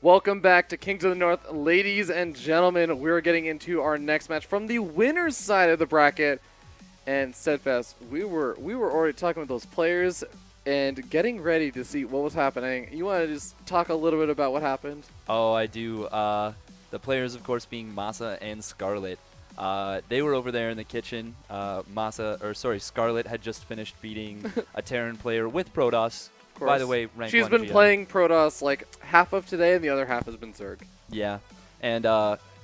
Welcome back to Kings of the North. Ladies and gentlemen, we're getting into our next match from the winner's side of the bracket. And Steadfast, we were already talking with those players and getting ready to see what was happening. You want to just talk a little bit about what happened? Oh, I do. The players, of course, being MaSa and Scarlett. They were over there in the kitchen. Scarlett had just finished beating a Terran player with Protoss. By the way, rank She's 1 been GM. playing Protoss like half of today, and the other half has been Zerg. Yeah, and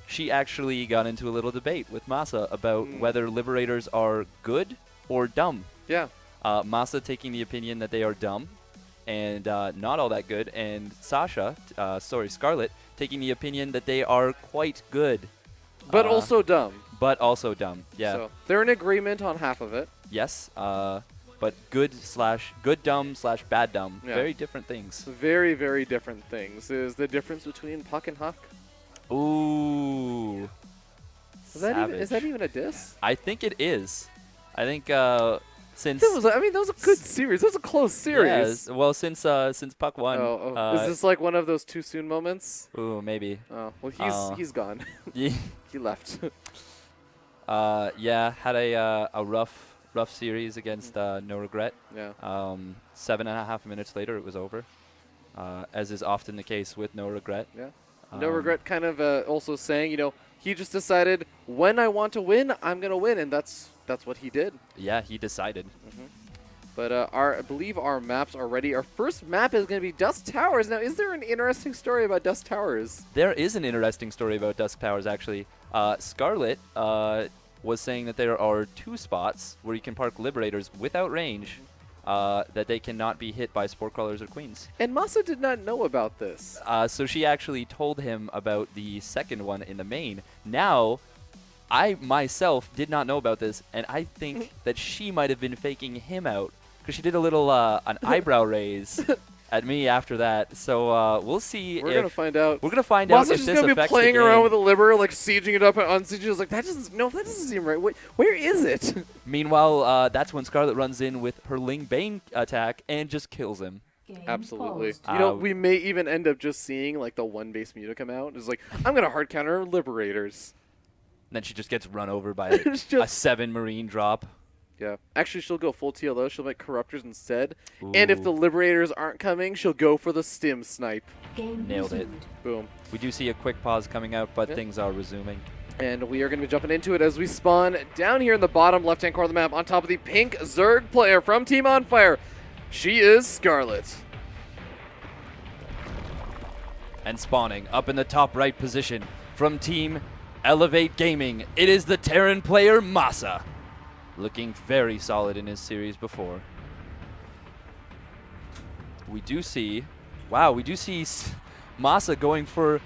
she actually got into a little debate with MaSa about whether Liberators are good or dumb. Yeah. MaSa taking the opinion that they are dumb and not all that good, and Scarlett taking the opinion that they are quite good. But also dumb. But also dumb, yeah. So they're in agreement on half of it. Yes, but good dumb / bad dumb. Yeah. Very different things. Very, very different things. Is the difference between Puck and Huck? Ooh. Is that even a diss? I think it is. I think since that was a good series. That was a close series. Yeah, well, since Puck won. Is this like one of those too soon moments? Ooh, maybe. Oh, well, he's gone. Yeah. He left. Yeah, had a rough series against No Regret. Yeah. 7.5 minutes later, it was over, as is often the case with No Regret. Yeah. No Regret kind of also saying, he just decided when I want to win, I'm going to win, and that's what he did. Yeah, he decided. But I believe our maps are ready. Our first map is going to be Dust Towers. Now, is there an interesting story about Dust Towers? There is an interesting story about Dust Towers, actually. Scarlett was saying that there are 2 spots where you can park Liberators without range, that they cannot be hit by Spore Crawlers or Queens. And MaSa did not know about this. So she actually told him about the second one in the main. Now, I myself did not know about this, and I think that she might have been faking him out, because she did a little an eyebrow raise at me after that. So we'll see. We're gonna find out. We're gonna find out if just this gonna be affects playing the game. around with a Liber, like sieging it up and unsieging. Like that doesn't seem right. Where is it? Meanwhile, that's when Scarlett runs in with her Ling Bane attack and just kills him. Absolutely. We may even end up just seeing like the 1-base Muta come out. It's like, I'm gonna hard counter Liberators. And then she just gets run over by a 7 Marine drop. Yeah. Actually, she'll go full TLO. She'll make Corruptors instead. Ooh. And if the Liberators aren't coming, she'll go for the Stim Snipe. Nailed it. Boom. We do see a quick pause coming out, but things are resuming. And we are going to be jumping into it as we spawn down here in the bottom left-hand corner of the map on top of the pink Zerg player from Team On Fire. She is Scarlett. And spawning up in the top right position from Team Elevate Gaming, it is the Terran player MaSa. Looking very solid in his series before. We do see MaSa going for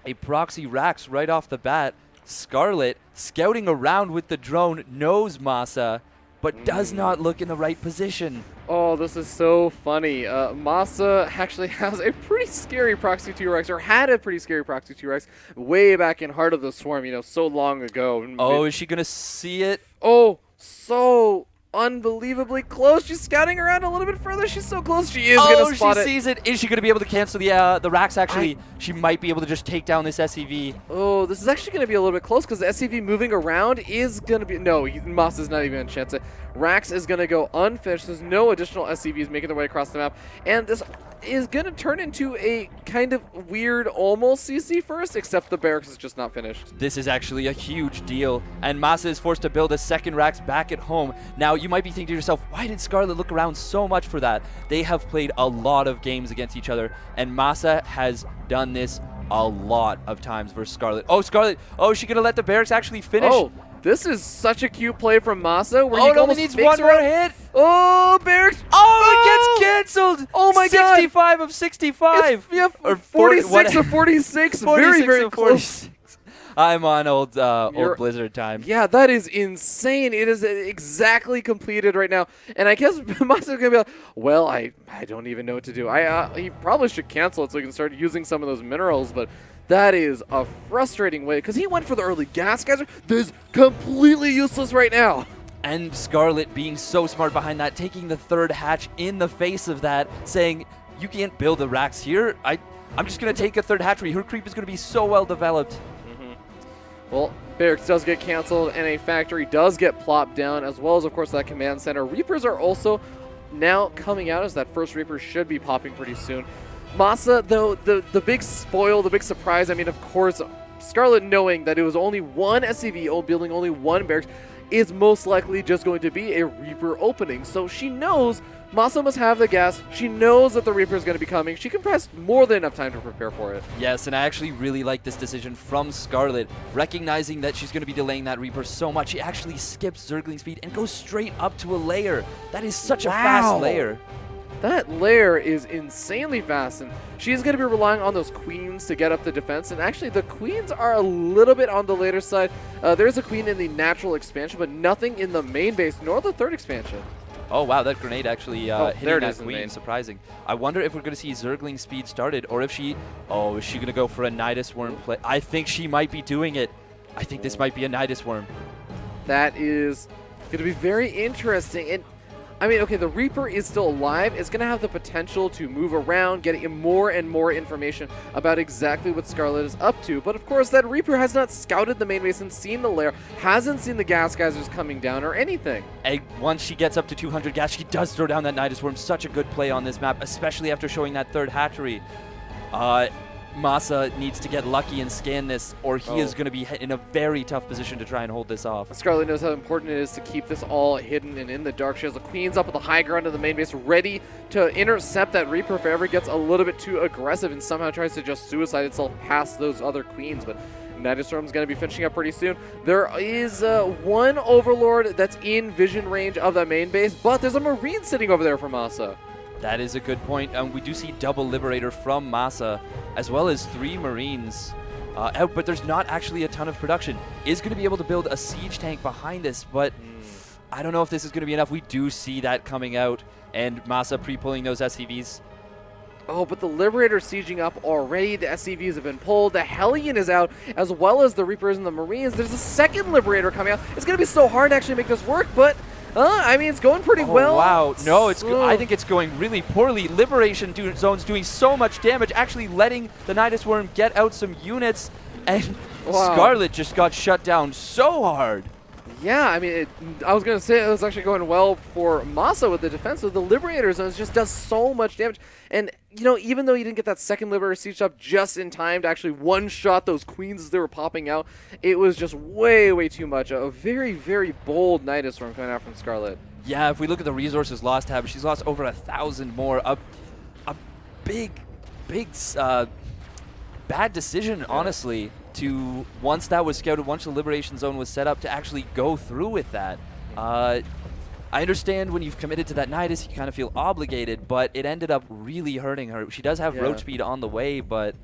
a proxy Rax right off the bat. Scarlett scouting around with the drone, knows MaSa, but does not look in the right position. Oh, this is so funny. MaSa actually has a pretty scary proxy T-Rex, or had a pretty scary proxy T-Rex way back in Heart of the Swarm, so long ago. Oh, is she going to see it? Oh, so unbelievably close. She's scouting around a little bit further. She's so close. She is going to spot it. Oh, she sees it. Is she going to be able to cancel the Rax? Actually, she might be able to just take down this SCV. Oh, this is actually going to be a little bit close because the SCV moving around is going to be... No, MaSa's not even going to chance it. Rax is going to go unfinished. There's no additional SCVs making their way across the map. And this is going to turn into a kind of weird almost CC first, except the barracks is just not finished. This is actually a huge deal, and MaSa is forced to build a second Rax back at home. Now, you might be thinking to yourself, why did Scarlett look around so much for that? They have played a lot of games against each other, and MaSa has done this a lot of times versus Scarlett. Oh, Scarlett! Oh, is she going to let the barracks actually finish? Oh, this is such a cute play from MaSa. Where it he only needs one more hit. Oh, barracks! Oh, it gets canceled! Oh my god! 65 of 65! Or 46 of 46. Very, very close. 46. I'm on old Blizzard time. Yeah, that is insane. It is exactly completed right now. And I guess MaSa's going to be like, well, I don't even know what to do. He probably should cancel it so he can start using some of those minerals, but that is a frustrating way because he went for the early gas geyser. This is completely useless right now. And Scarlett being so smart behind that, taking the third hatch in the face of that, saying, you can't build a Rax here. I'm just going to take a third hatchery. Her creep is going to be so well developed. Well, barracks does get canceled, and a factory does get plopped down, as well as, of course, that command center. Reapers are also now coming out, as that first Reaper should be popping pretty soon. MaSa, though, the big spoil, the big surprise, I mean, of course, Scarlett knowing that it was only one SCV building only one barracks is most likely just going to be a Reaper opening. So she knows MaSa must have the gas. She knows that the Reaper is going to be coming. She can pass more than enough time to prepare for it. Yes, and I actually really like this decision from Scarlett, recognizing that she's going to be delaying that Reaper so much. She actually skips Zergling speed and goes straight up to a layer. That is such a fast layer. That layer is insanely fast, and she's going to be relying on those queens to get up the defense. And actually, the queens are a little bit on the later side. There's a queen in the natural expansion, but nothing in the main base nor the third expansion. Oh, wow, that grenade actually hitting that queen, surprising. I wonder if we're going to see Zergling speed started, or if she... Oh, is she going to go for a Nidus Worm play? I think she might be doing it. I think this might be a Nidus Worm. That is going to be very interesting. And I mean, okay, the Reaper is still alive. It's going to have the potential to move around, getting more and more information about exactly what Scarlett is up to. But of course, that Reaper has not scouted the main base and seen the lair, hasn't seen the gas geysers coming down or anything. And once she gets up to 200 gas, she does throw down that Nidus Worm. Such a good play on this map, especially after showing that third hatchery. MaSa needs to get lucky and scan this, or he is going to be in a very tough position to try and hold this off. Scarlett knows how important it is to keep this all hidden and in the dark. She has the queens up at the high ground of the main base, ready to intercept that Reaper if it ever gets a little bit too aggressive and somehow tries to just suicide itself past those other queens. But Nidus Worm's going to be finishing up pretty soon. There is one Overlord that's in vision range of that main base, but there's a Marine sitting over there for MaSa. That is a good point. We do see double Liberator from MaSa, as well as 3 Marines out, but there's not actually a ton of production. Is going to be able to build a siege tank behind this, but I don't know if this is going to be enough. We do see that coming out, and MaSa pre-pulling those SCVs. Oh, but the Liberator sieging up already. The SCVs have been pulled. The Hellion is out, as well as the Reapers and the Marines. There's a second Liberator coming out. It's going to be so hard to actually make this work, but I mean, it's going pretty well. Wow. No, I think it's going really poorly. Liberation Zone's doing so much damage, actually letting the Nidus Worm get out some units, and Scarlett just got shut down so hard. Yeah, I mean, I was going to say it was actually going well for MaSa with the defense, so the Liberator Zone just does so much damage. And, you know, even though you didn't get that second Liberator siege up just in time to actually one-shot those queens as they were popping out, it was just way, way too much. A very, very bold Nidus Worm coming out from Scarlett. Yeah, if we look at the resources lost tab, she's lost over 1,000 more. A big, bad decision, honestly, to, once that was scouted, once the Liberation Zone was set up, to actually go through with that. I understand when you've committed to that Nidus, you kind of feel obligated, but it ended up really hurting her. She does have road speed on the way, but...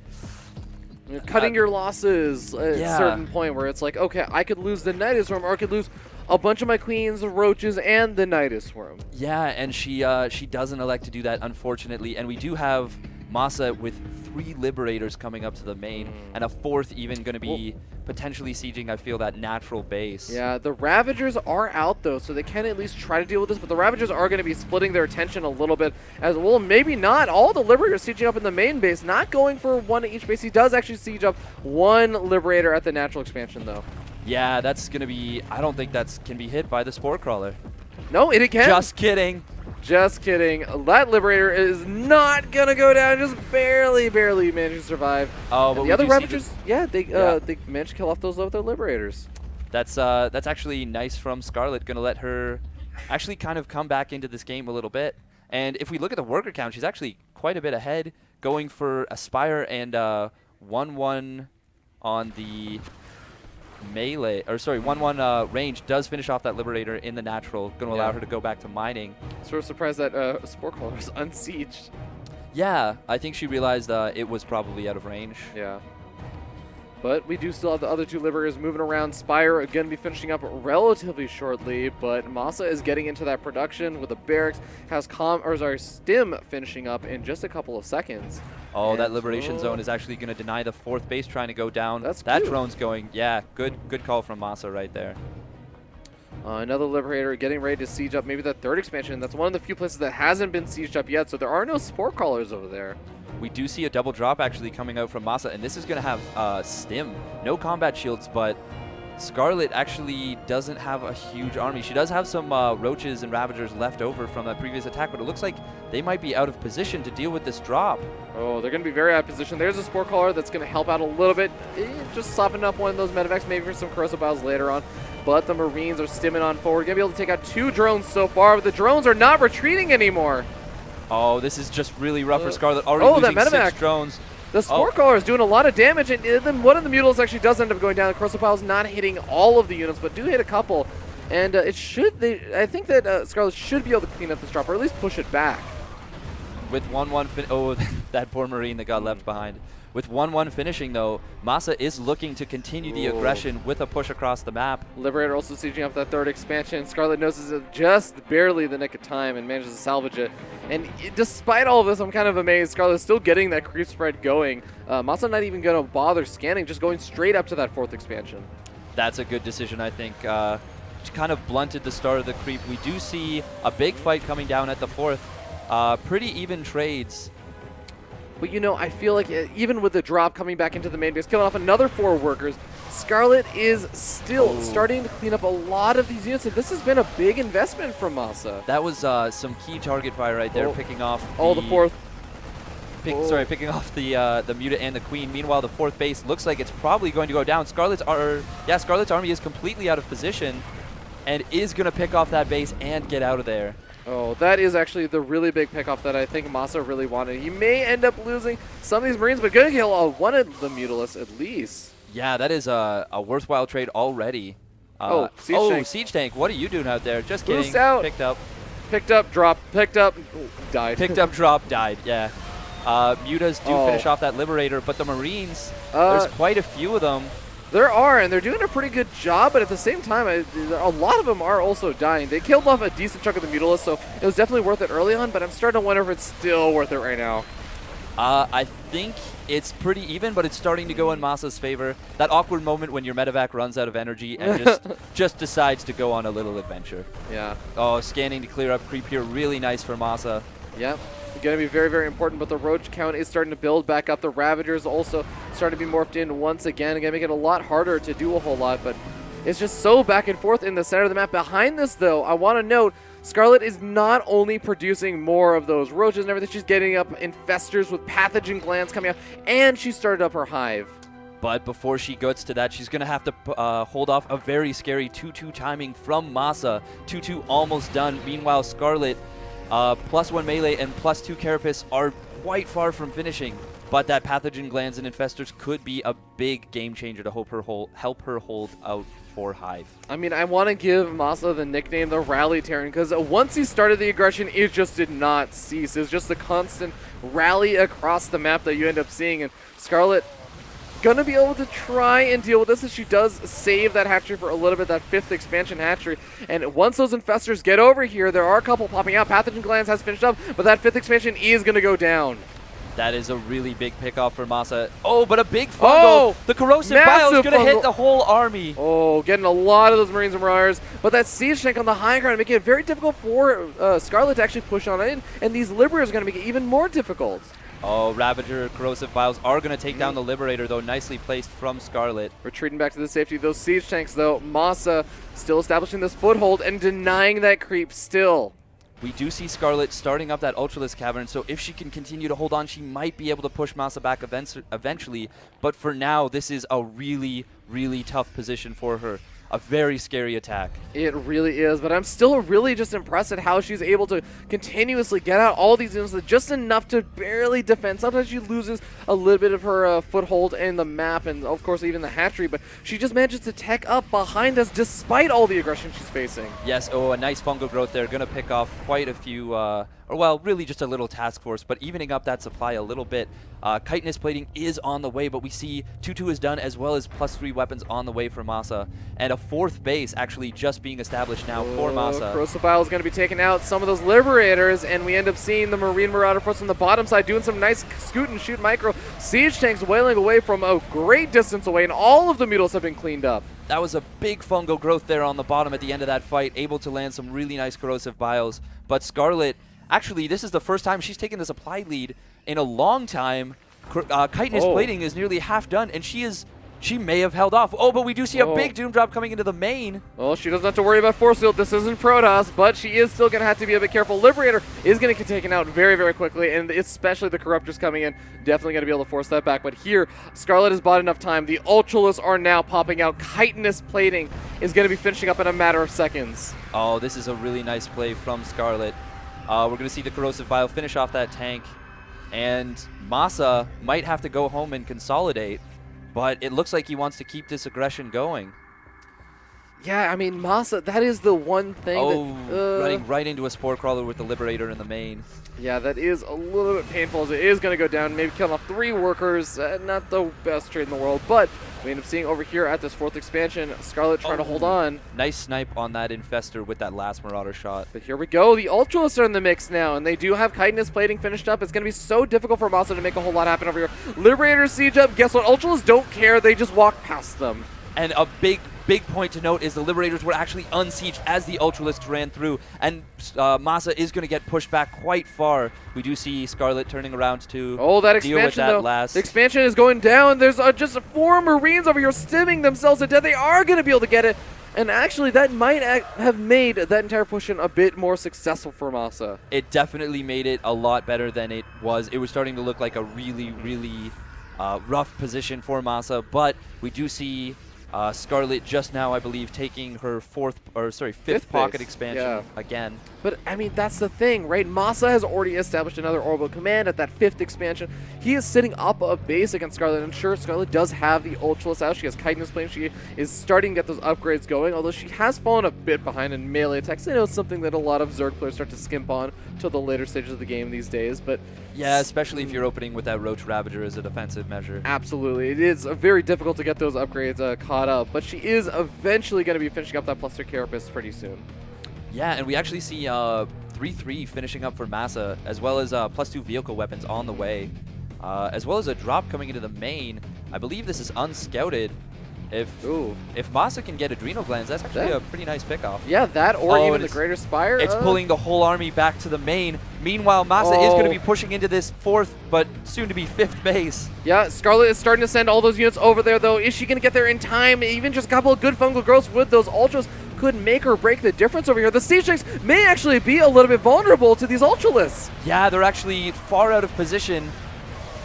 You're cutting your losses at a certain point where it's like, okay, I could lose the Nidus Worm, or I could lose a bunch of my queens, roaches, and the Nidus Worm. Yeah, and she doesn't elect to do that, unfortunately, and we do have MaSa with 3 Liberators coming up to the main, and a 4th even going to be potentially sieging, I feel, that natural base. Yeah, the Ravagers are out, though, so they can at least try to deal with this, but the Ravagers are going to be splitting their attention a little bit, as well, maybe not. All the Liberators sieging up in the main base, not going for one at each base. He does actually siege up 1 Liberator at the natural expansion, though. Yeah, that's going to be... I don't think that can be hit by the Spore Crawler. No, it can. Just kidding. Just kidding. That Liberator is not going to go down. Just barely managed to survive. Oh, but the other Ravagers, they managed to kill off those other Liberators. That's actually nice from Scarlett. Going to let her actually kind of come back into this game a little bit. And if we look at the worker count, she's actually quite a bit ahead, going for Aspire and 1-1 on the melee, or sorry, 1-1 range does finish off that Liberator in the natural, going to allow her to go back to mining. Sort of surprised that Spore Crawler was unsieged. Yeah, I think she realized it was probably out of range. Yeah. But we do still have the other 2 Liberators moving around. Spire going to be finishing up relatively shortly, but MaSa is getting into that production with the barracks. Has Stim finishing up in just a couple of seconds. Oh, and that Liberation Zone is actually going to deny the 4th base trying to go down. That drone's going, yeah, good call from MaSa right there. Another Liberator getting ready to siege up maybe the 3rd expansion. That's one of the few places that hasn't been sieged up yet, so there are no Spore Crawlers over there. We do see a double drop actually coming out from MaSa, and this is going to have Stim. No combat shields, but Scarlett actually doesn't have a huge army. She does have some Roaches and Ravagers left over from that previous attack, but it looks like they might be out of position to deal with this drop. Oh, they're going to be very out of position. There's a Spore Caller that's going to help out a little bit. Just soften up one of those medevacs, maybe for some corrosive biles later on. But the Marines are stimming on forward. Going to be able to take out 2 drones so far, but the drones are not retreating anymore. Oh, this is just really rough for Scarlett. Already losing 6 drones. The Spore Caller is doing a lot of damage, and then one of the Mutilas actually does end up going down. The corrosive biles not hitting all of the units, but do hit a couple. And I think that Scarlett should be able to clean up this drop, or at least push it back. With 1-1, oh, that poor Marine that got left behind. With 1-1 finishing, though, MaSa is looking to continue the aggression with a push across the map. Liberator also sieging up that 3rd expansion. Scarlett notices it just barely the nick of time and manages to salvage it. And despite all of this, I'm kind of amazed. Scarlett's still getting that creep spread going. MaSa not even going to bother scanning, just going straight up to that 4th expansion. That's a good decision, I think. Kind of blunted the start of the creep. We do see a big fight coming down at the 4th. Pretty even trades. But you know, I feel like even with the drop coming back into the main base, killing off another 4 workers, Scarlett is still starting to clean up a lot of these units. And this has been a big investment from MaSa. That was some key target fire right there, picking off the 4th. Picking off the Muta and the Queen. Meanwhile, the 4th base looks like it's probably going to go down. Scarlett's army is completely out of position and is going to pick off that base and get out of there. Oh, that is actually the really big pickoff that I think MaSa really wanted. He may end up losing some of these Marines, but going to kill one of the Mutilas at least. Yeah, that is a worthwhile trade already. Siege Tank, what are you doing out there? Just kidding. Boost out. Picked up. Picked up, dropped, picked up, died. Picked up, dropped, died, yeah. Mutas do finish off that Liberator, but the Marines, there's quite a few of them. There are, and they're doing a pretty good job, but at the same time, a lot of them are also dying. They killed off a decent chunk of the Mutilas, so it was definitely worth it early on, but I'm starting to wonder if it's still worth it right now. I think it's pretty even, but it's starting to go in MaSa's favor. That awkward moment when your medevac runs out of energy and just decides to go on a little adventure. Yeah. Oh, scanning to clear up creep here. Really nice for MaSa. Yep. Going to be very, very important, but the Roach count is starting to build back up. The Ravagers also starting to be morphed in once again. Going to make it a lot harder to do a whole lot, but it's just so back and forth in the center of the map. Behind this, though, I want to note, Scarlett is not only producing more of those Roaches and everything, she's getting up Infestors with pathogen glands coming out, and she started up her Hive. But before she gets to that, she's going to have to hold off a very scary 2-2 timing from MaSa. 2-2 almost done. Meanwhile, Scarlett, +1 melee and +2 carapace are quite far from finishing. But that pathogen glands and infestors could be a big game changer to help her hold out for Hive. I mean, I want to give MaSa the nickname the Rally Terran, because once he started the aggression, it just did not cease. It was just the constant rally across the map that you end up seeing, and Scarlett gonna be able to try and deal with this, as she does save that hatchery for a little bit, that 5th expansion hatchery. And once those infestors get over here, there are a couple popping out. Pathogen Glands has finished up, but that 5th expansion is gonna go down. That is a really big pickoff for MaSa. Oh, but a big fungal. The corrosive bile is going to hit the whole army. Oh, getting a lot of those Marines and Marauders. But that Siege Tank on the high ground, making it very difficult for Scarlett to actually push on in. And these Liberators are going to make it even more difficult. Oh, Ravager, corrosive biles are going to take down the Liberator, though. Nicely placed from Scarlett. Retreating back to the safety of those Siege Tanks, though. MaSa still establishing this foothold and denying that creep still. We do see Scarlett starting up that Ultralisk Cavern, so if she can continue to hold on, she might be able to push MaSa back eventually. But for now, this is a really, really tough position for her. A very scary attack. It really is, but I'm still really just impressed at how she's able to continuously get out all these units just enough to barely defend. Sometimes she loses a little bit of her foothold in the map and, of course, even the hatchery, but she just manages to tech up behind us despite all the aggression she's facing. Yes, a nice fungal growth there. Going to pick off quite a few, well, really just a little task force, but evening up that supply a little bit. Chitinous plating is on the way, but we see 2-2 is done, as well as +3 weapons on the way for MaSa. And a 4th base actually just being established now for MaSa. Corrosive Bile is going to be taking out some of those Liberators, and we end up seeing the Marine Marauder Force on the bottom side doing some nice scoot and shoot micro. Siege Tanks wailing away from a great distance away, and all of the Mutals have been cleaned up. That was a big fungal growth there on the bottom at the end of that fight, able to land some really nice corrosive biles. But Scarlett, Actually, this is the first time she's taken the supply lead in a long time. Chitinous plating is nearly half done, and she may have held off. Oh, but we do see a big Doom Drop coming into the main. Well, she doesn't have to worry about Force Field. This isn't Protoss, but she is still going to have to be a bit careful. Liberator is going to get taken out very, very quickly, and especially the Corruptors coming in, definitely going to be able to force that back. But here, Scarlett has bought enough time. The Ultralists are now popping out. Chitinous plating is going to be finishing up in a matter of seconds. Oh, this is a really nice play from Scarlett. We're going to see the Corrosive Bile finish off that tank, and MaSa might have to go home and consolidate. But it looks like he wants to keep this aggression going. Yeah, I mean, MaSa, that is the one thing running right into a Spore Crawler with the Liberator in the main. Yeah, that is a little bit painful as it is going to go down, maybe killing off 3 workers. Not the best trade in the world, but we end up seeing over here at this 4th expansion, Scarlett trying to hold on. Nice snipe on that Infestor with that last Marauder shot. But here we go, the Ultralists are in the mix now, and they do have Chitinous plating finished up. It's going to be so difficult for MaSa to make a whole lot happen over here. Liberator siege up, guess what? Ultralists don't care, they just walk past them. And a big point to note is the Liberators were actually unsieged as the Ultralists ran through, and MaSa is going to get pushed back quite far. We do see Scarlett turning around to that deal with that though. last. The expansion is going down. There's just 4 Marines over here stimming themselves to death. They are going to be able to get it, and actually that might have made that entire push-in a bit more successful for MaSa. It definitely made it a lot better than it was. It was starting to look like a really, really rough position for MaSa, but we do see Scarlett just now, I believe, taking her fifth pocket expansion again. But, I mean, that's the thing, right? MaSa has already established another orbital command at that 5th expansion. He is sitting up a base against Scarlett, and sure, Scarlett does have the Ultralists out. She has Chitinous plating. She is starting to get those upgrades going, although she has fallen a bit behind in melee attacks. I know it's something that a lot of Zerg players start to skimp on till the later stages of the game these days, but... Yeah, especially if you're opening with that Roach Ravager as a defensive measure. Absolutely. It is very difficult to get those upgrades caught up, but she is eventually going to be finishing up that +3 Carapace pretty soon. Yeah, and we actually see 3-3 finishing up for MaSa, as well as +2 vehicle weapons on the way, as well as a drop coming into the main. I believe this is unscouted. If MaSa can get Adrenal Glands, that's actually a pretty nice pickoff. Yeah, that or even the Greater Spire. It's pulling the whole army back to the main. Meanwhile, MaSa is going to be pushing into this 4th, but soon to be 5th base. Yeah, Scarlett is starting to send all those units over there, though. Is she going to get there in time? Even just a couple of good fungal growths with those Ultras could make or break the difference over here. The Siege Tanks may actually be a little bit vulnerable to these Ultralists. Yeah, they're actually far out of position.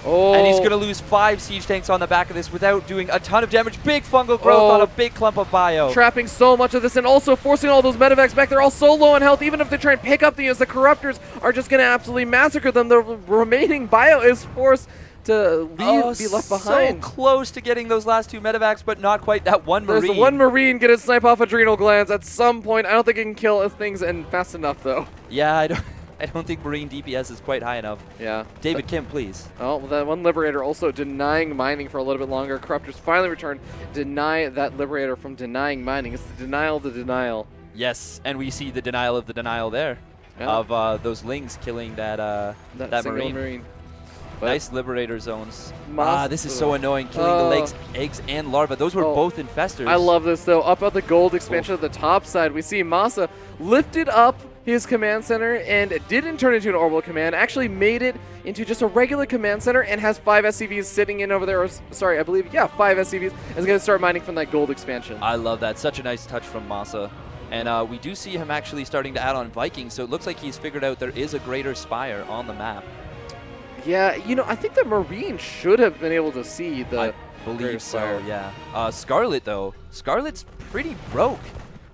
And he's going to lose 5 Siege Tanks on the back of this without doing a ton of damage. Big fungal growth on a big clump of bio. Trapping so much of this and also forcing all those medevacs back. They're all so low on health. Even if they try and pick up the units, the Corruptors are just going to absolutely massacre them. The remaining bio is forced to be left behind. So close to getting those last 2 medevacs, but not quite. That one Marine. There's the one Marine going to snipe off Adrenal Glands at some point. I don't think it can kill things fast enough, though. Yeah, I don't think Marine DPS is quite high enough. Yeah. David Kim, please. Oh, well, that one Liberator also denying mining for a little bit longer. Corruptors finally return. Deny that Liberator from denying mining. It's the denial of the denial. Yes, and we see the denial of the denial there of those Lings killing that Marine. Nice Liberator zones. This is so annoying, killing the legs, eggs, and larvae. Those were both Infestors. I love this, though. Up at the gold expansion at the top side, we see MaSa lifted up his command center and didn't turn into an orbital command, actually made it into just a regular command center and has 5 SCVs sitting in over there. Sorry, I believe, 5 SCVs, and is going to start mining from that gold expansion. I love that. Such a nice touch from MaSa. And we do see him actually starting to add on Vikings, so it looks like he's figured out there is a Greater Spire on the map. Yeah, I think the Marine should have been able to see the I believe so, yeah. Scarlett, though. Scarlett's pretty broke.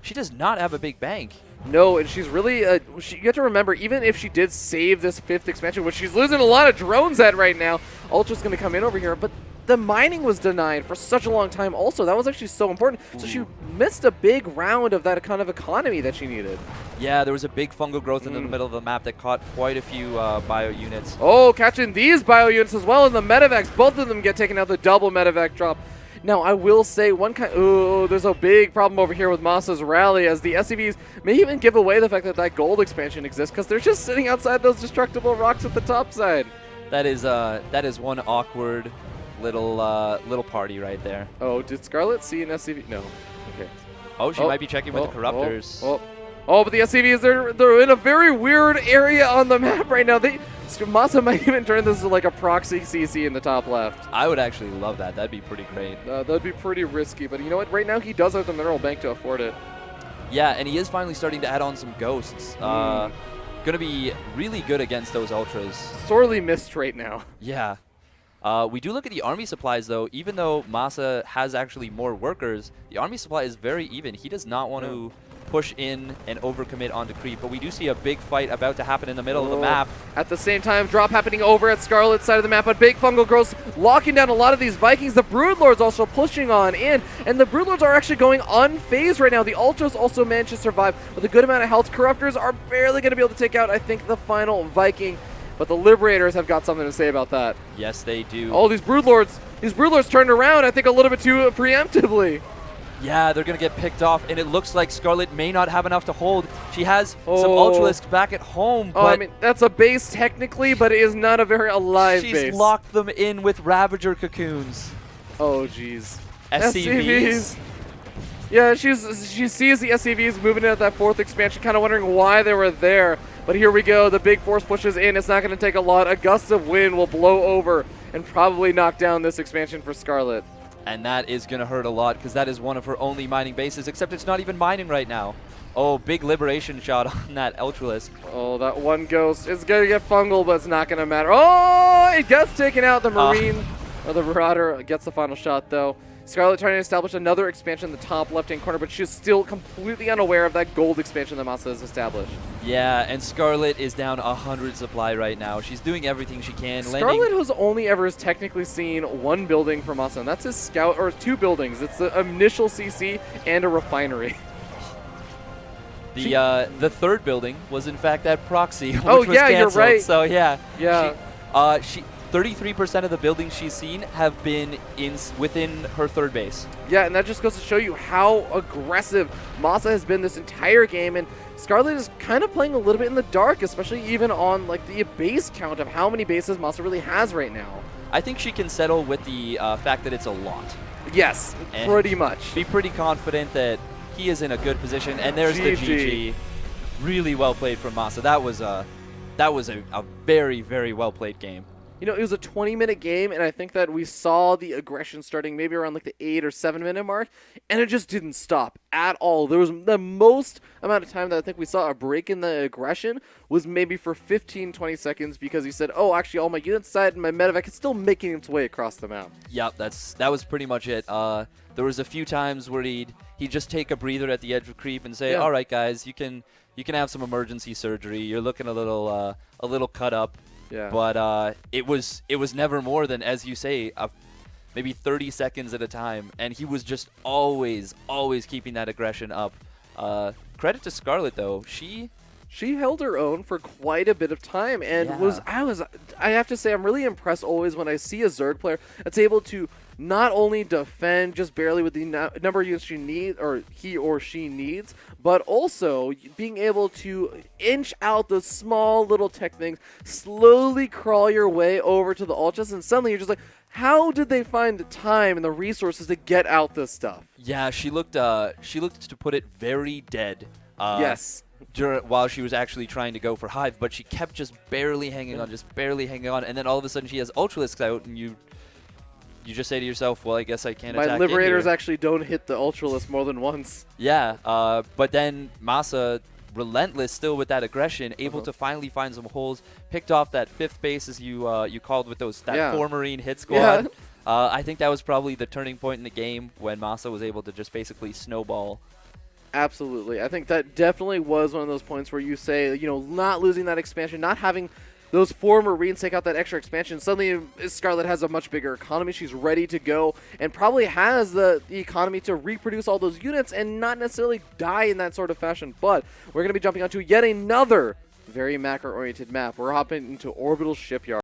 She does not have a big bank. No, and she's really, you have to remember, even if she did save this 5th expansion, which she's losing a lot of drones at right now, Ultra's going to come in over here, but the mining was denied for such a long time also. That was actually so important. So she missed a big round of that kind of economy that she needed. Yeah, there was a big fungal growth in the middle of the map that caught quite a few bio units. Oh, catching these bio units as well, and the medevacs, both of them get taken out, the double medevac drop. Now, I will say there's a big problem over here with MaSa's rally, as the SCVs may even give away the fact that gold expansion exists, because they're just sitting outside those destructible rocks at the top side. That is one awkward little party right there. Oh, did Scarlett see an SCV? No. Okay. Oh, she might be checking with the Corruptors. Oh, but the SCVs, they're in a very weird area on the map right now. MaSa might even turn this into like a proxy CC in the top left. I would actually love that. That'd be pretty great. That'd be pretty risky, but you know what? Right now he does have the mineral bank to afford it. Yeah, and he is finally starting to add on some ghosts. Going to be really good against those ultras. Sorely missed right now. Yeah. We do look at the army supplies, though. Even though MaSa has actually more workers, the army supply is very even. He does not want to push in and overcommit onto creep, but we do see a big fight about to happen in the middle of the map. At the same time, drop happening over at Scarlett's side of the map, but Big Fungal Girls locking down a lot of these Vikings. The Broodlords also pushing on in, and the Broodlords are actually going unfazed right now. The Ultras also managed to survive with a good amount of health. Corruptors are barely going to be able to take out, I think, the final Viking, but the Liberators have got something to say about that. Yes, they do. Oh, these Broodlords turned around, I think, a little bit too preemptively. Yeah, they're going to get picked off, and it looks like Scarlett may not have enough to hold. She has some Ultralisks back at home, but I mean, that's a base technically, but it is not a very alive she's base. locked them in with Ravager cocoons. Oh, jeez. SCVs. Yeah, she sees the SCVs moving into that fourth expansion, kind of wondering why they were there. But here we go. The big force pushes in. It's not going to take a lot. A gust of wind will blow over and probably knock down this expansion for Scarlett. And that is going to hurt a lot because that is one of her only mining bases, except it's not even mining right now. Oh, big liberation shot on that Ultralisk. Oh, that one ghost is going to get fungal, but it's not going to matter. Oh, it gets taken out. The Marine or the Marauder gets the final shot, though. Scarlett trying to establish another expansion in the top left-hand corner, but she's still completely unaware of that gold expansion that MaSa has established. Yeah, and Scarlett is down 100 supply right now. She's doing everything she can. Scarlett has only ever technically seen one building from MaSa, and that's his scout, or two buildings. It's the initial CC and a refinery. The third building was in fact that proxy, which oh was yeah, canceled. you're right. So yeah, she 33% of the buildings she's seen have been within her third base. Yeah, and that just goes to show you how aggressive MaSa has been this entire game, and Scarlett is kind of playing a little bit in the dark, especially even on like the base count of how many bases MaSa really has right now. I think she can settle with the fact that it's a lot. Yes, and pretty much. Be pretty confident that he is in a good position, and there's the GG. Really well played from MaSa. That was a very, very well played game. You know, it was a 20-minute game, and I think that we saw the aggression starting maybe around like the 8 or 7-minute mark, and it just didn't stop at all. There was the most amount of time that I think we saw a break in the aggression was maybe for 15, 20 seconds because he said, oh, actually, all my units died, and my medevac is still making its way across the map. Yep, that was pretty much it. There was a few times where he'd just take a breather at the edge of creep and say, all right, guys, you can have some emergency surgery. You're looking a little cut up. Yeah. But it was never more than, as you say, maybe 30 seconds at a time, and he was just always keeping that aggression up. Credit to Scarlett though, she held her own for quite a bit of time, and I have to say I'm really impressed always when I see a Zerg player that's able to not only defend just barely with the number of units she needs, or he or she needs, but also being able to inch out those small little tech things, slowly crawl your way over to the Ultras, and suddenly you're just like, how did they find the time and the resources to get out this stuff? Yeah, she looked to put it very dead. Yes. While she was actually trying to go for Hive, but she kept just barely hanging on, and then all of a sudden she has Ultralisks out, and you just say to yourself, well, I guess I can't attack. My Liberators actually don't hit the Ultralisk more than once. Yeah, but then MaSa, relentless still with that aggression, able to finally find some holes, picked off that fifth base as you called with that 4 Marine hit squad. Yeah. I think that was probably the turning point in the game when MaSa was able to just basically snowball. Absolutely. I think that definitely was one of those points where you say, you know, not losing that expansion, not having those 4 Marines take out that extra expansion. Suddenly, Scarlett has a much bigger economy. She's ready to go and probably has the economy to reproduce all those units and not necessarily die in that sort of fashion. But we're going to be jumping onto yet another very macro-oriented map. We're hopping into Orbital Shipyard.